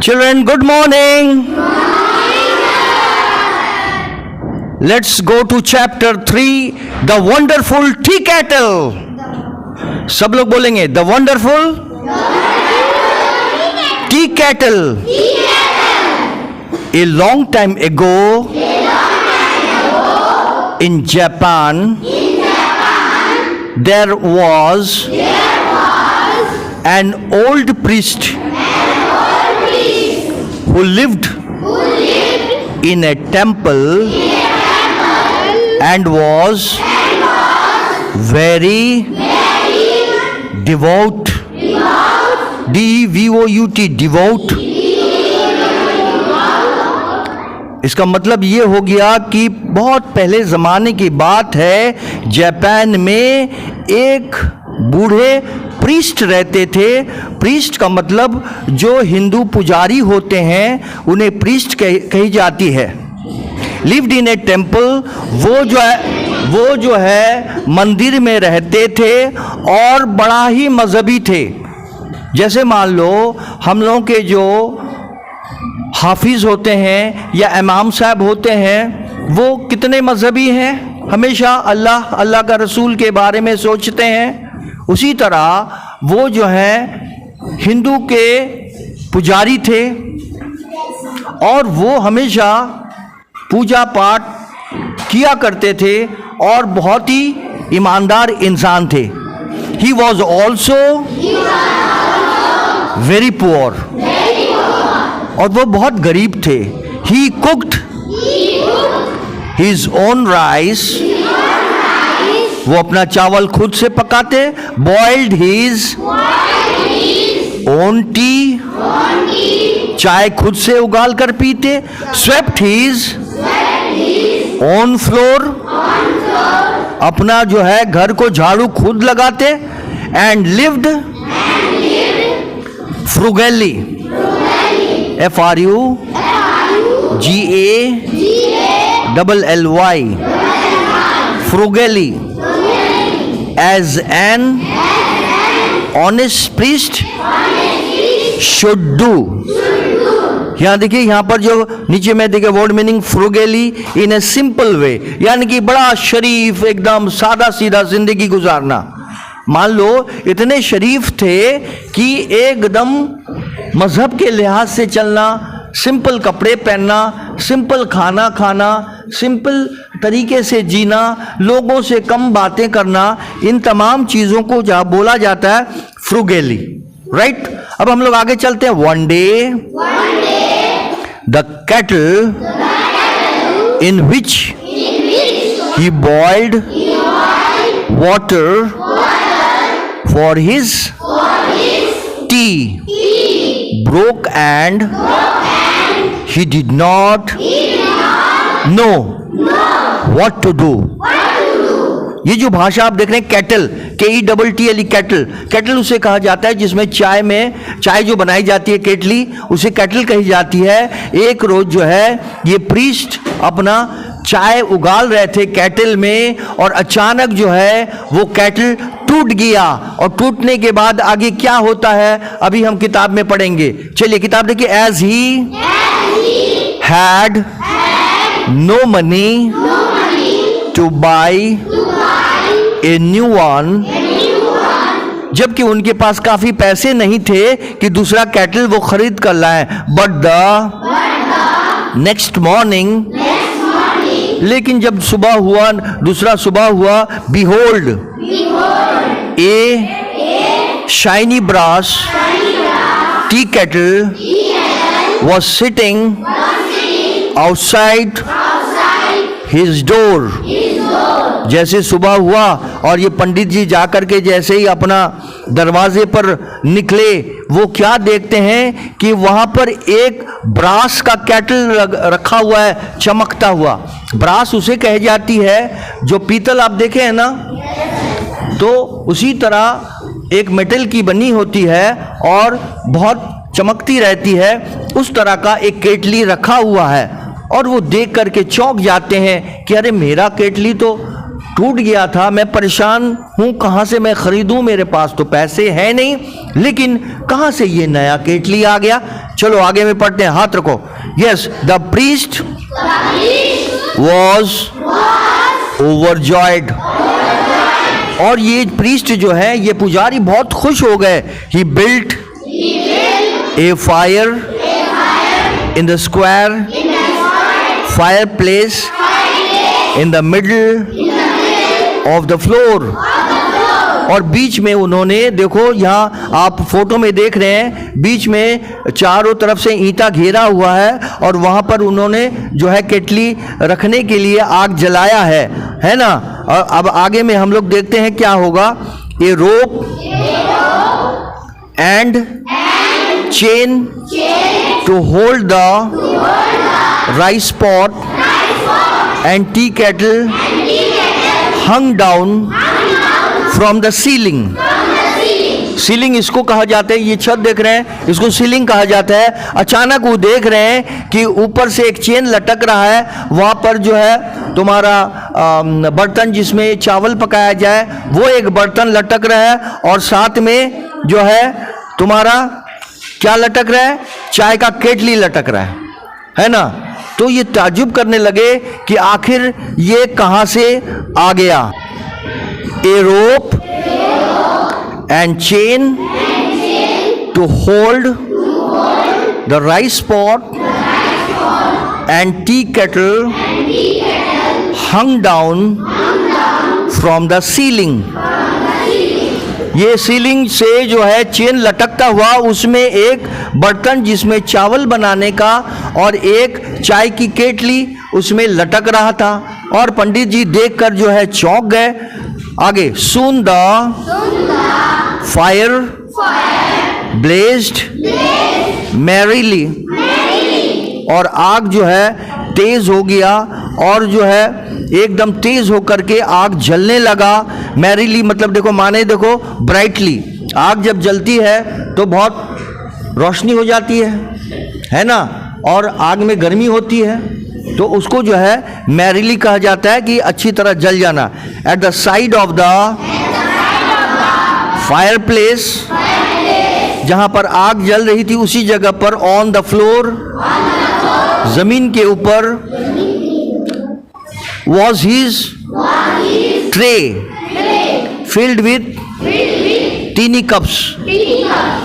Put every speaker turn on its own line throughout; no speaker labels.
Children, good morning. Let's go to chapter 3, the wonderful tea kettle. सब लोग बोलेंगे the wonderful tea kettle. A long time ago, in Japan, there was an old priest who lived in a temple and was very devout. D-E-V-O-U-T, devout. इसका मतलब ये हो गया कि बहुत पहले ज़माने की बात है, जापान में एक बूढ़े प्रीस्ट रहते थे. प्रीस्ट का मतलब जो हिंदू पुजारी होते हैं उन्हें प्रीस्ट कही जाती है. लिव्ड इन ए टेम्पल, वो जो है मंदिर में रहते थे और बड़ा ही मजहबी थे. जैसे मान लो हम लोगों के जो हाफिज होते हैं या इमाम साहब होते हैं, वो कितने मजहबी हैं, हमेशा अल्लाह का रसूल के बारे में सोचते हैं. उसी तरह वो जो है हिंदू के पुजारी थे और वो हमेशा पूजा पाठ किया करते थे और बहुत ही ईमानदार इंसान थे. He was also very poor, और वो बहुत गरीब थे. ही कुक्ड हिज ओन राइस, वो अपना चावल खुद से पकाते. बॉइल्ड हिज ओन टी, चाय खुद से उगाल कर पीते. स्वेप्ट हिज ओन फ्लोर, अपना जो है घर को झाड़ू खुद लगाते. And lived frugally, FRUGALLY, frugally, as an honest priest should do. यहाँ देखिए, यहाँ पर जो नीचे में देखिए word meaning frugally, in a simple way, यानी कि बड़ा शरीफ, एकदम सादा सीधा जिंदगी गुजारना. मान लो इतने शरीफ थे कि एकदम मजहब के लिहाज से चलना, सिंपल कपड़े पहनना, सिंपल खाना खाना, सिंपल तरीके से जीना, लोगों से कम बातें करना, इन तमाम चीज़ों को जहाँ बोला जाता है फ्रुगेली. राइट. अब हम लोग आगे चलते हैं. One day the kettle in which he boiled water for his T broke and he did not know what to do. ये जो भाषा आप देख रहे हैं कैटल, KETTLE, कैटल, कैटल उसे कहा जाता है जिसमें चाय जो बनाई जाती है केटली, उसे कैटल कही जाती है. एक रोज जो है ये प्रीस्ट अपना चाय उगाल रहे थे कैटल में, और अचानक जो है वो कैटल टूट गया. और टूटने के बाद आगे क्या होता है अभी हम किताब में पढ़ेंगे. चलिए किताब देखिए. As he had no money to buy a new one, जबकि उनके पास काफी पैसे नहीं थे कि दूसरा कैटल वो खरीद कर लाए. बट द नेक्स्ट मॉर्निंग, लेकिन जब सुबह हुआ, दूसरा सुबह हुआ, behold a shiny brass tea kettle was sitting outside his door. जैसे सुबह हुआ और ये पंडित जी जाकर के जैसे ही अपना दरवाजे पर निकले, वो क्या देखते हैं कि वहां पर एक ब्रास का केटल रखा हुआ है, चमकता हुआ. ब्रास उसे कही जाती है जो पीतल आप देखे हैं ना, तो उसी तरह एक मेटल की बनी होती है और बहुत चमकती रहती है. उस तरह का एक केटली रखा हुआ है और वो देख करके चौंक जाते हैं कि अरे मेरा केटली तो टूट गया था, मैं परेशान हूं, कहां से मैं खरीदूं, मेरे पास तो पैसे हैं नहीं, लेकिन कहां से ये नया केटली आ गया। चलो आगे में पढ़ते हैं, हाथ रखो। Yes, the priest was overjoyed. और ये प्रीस्ट जो है, ये पुजारी बहुत खुश हो गए। He built a fire in the square fire place in the middle of the floor. और बीच में उन्होंने, देखो यहाँ आप फोटो में देख रहे हैं, बीच में चारों तरफ से ईंटा घेरा हुआ है और वहाँ पर उन्होंने जो है केटली रखने के लिए आग जलाया है ना। और अब आगे में हम लोग देखते हैं क्या होगा। A rope and chain to hold the rice pot and tea kettle hung down from the ceiling. Ceiling इसको कहा जाता है, ये छत देख रहे हैं, इसको सीलिंग कहा जाता है। अचानक वो देख रहे हैं कि ऊपर से एक चेन लटक रहा है, वहाँ पर जो है तुम्हारा बर्तन जिसमें चावल पकाया जाए, वो एक बर्तन लटक रहा है, और साथ में जो है तुम्हारा क्या लटक रहा है, चाय का केटली लटक रहा है ना। तो ये ताज्जुब करने लगे कि आखिर ये कहाँ से आ गया। A rope and chain to hold the rice pot and tea kettle hung down from the ceiling. ये सीलिंग से जो है चेन लटकता हुआ, उसमें एक बर्तन जिसमें चावल बनाने का और एक चाय की केटली उसमें लटक रहा था। और पंडित जी देखकर जो है चौंक गए। आगे, सून द फायर ब्लेज्ड मैरीली। और आग जो है तेज हो गया और जो है एकदम तेज होकर के आग जलने लगा। मैरीली मतलब देखो, माने देखो ब्राइटली। आग जब जलती है तो बहुत रोशनी हो जाती है ना, और आग में गर्मी होती है, तो उसको जो है मैरीली कहा जाता है कि अच्छी तरह जल जाना। At the side of the fire place, जहां पर आग जल रही थी उसी जगह पर, ऑन द फ्लोर, जमीन के ऊपर, was his tray filled with teeny cups।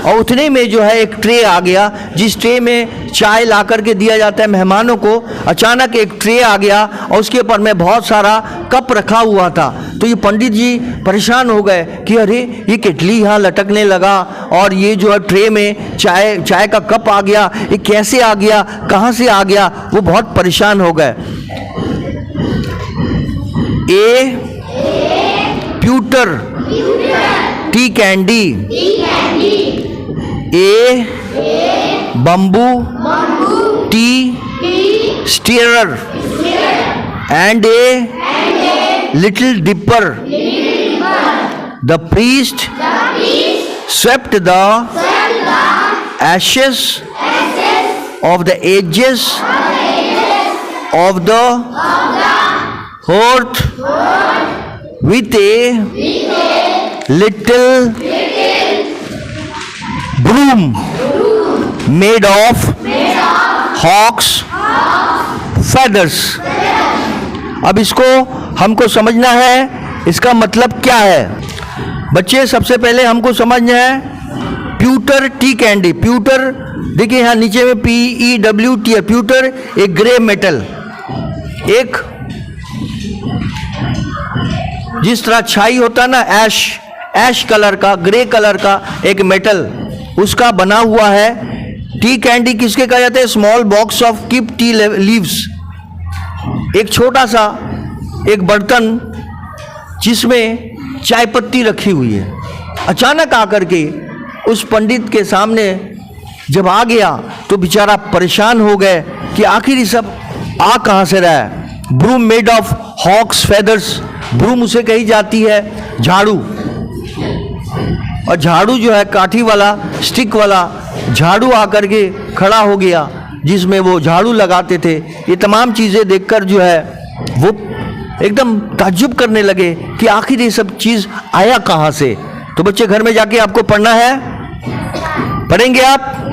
और उतने में जो है एक ट्रे आ गया, जिस ट्रे में चाय ला करके दिया जाता है मेहमानों को। अचानक एक ट्रे आ गया और उसके ऊपर में बहुत सारा कप रखा हुआ था। तो ये पंडित जी परेशान हो गए कि अरे ये केटली यहाँ लटकने लगा और ये जो है ट्रे में चाय का कप आ गया, ये कैसे आ गया, कहाँ से आ गया। वो बहुत परेशान हो गए। A pewter tea candy, a bamboo tea stirrer and a little dipper. The priest swept the ashes of the edges of the hearth with a little broom made of hawk's feathers। अब इसको हमको समझना है, इसका मतलब क्या है। बच्चे, सबसे पहले हमको समझना है प्यूटर टी कैंडी। प्यूटर देखिए यहाँ नीचे में PEWT है। प्यूटर एक ग्रे मेटल, एक जिस तरह छाई होता है ना, ऐश कलर का, ग्रे कलर का एक मेटल, उसका बना हुआ है। टी कैंडी किसके कहा जाता है? Small box of keep tea leaves. एक छोटा सा एक बर्तन जिसमें चाय पत्ती रखी हुई है। अचानक आकर के उस पंडित के सामने जब आ गया तो बेचारा परेशान हो गए कि आखिर ये सब आ कहाँ से रहा है। Broom made of hawks feathers, broom उसे कही जाती है झाड़ू, और झाड़ू जो है काठी वाला, स्टिक वाला झाड़ू आकर के खड़ा हो गया जिसमें वो झाड़ू लगाते थे। ये तमाम चीज़ें देखकर जो है वो एकदम ताज्जुब करने लगे कि आखिर ये सब चीज आया कहां से। तो बच्चे घर में जाके आपको पढ़ना है, पढ़ेंगे आप?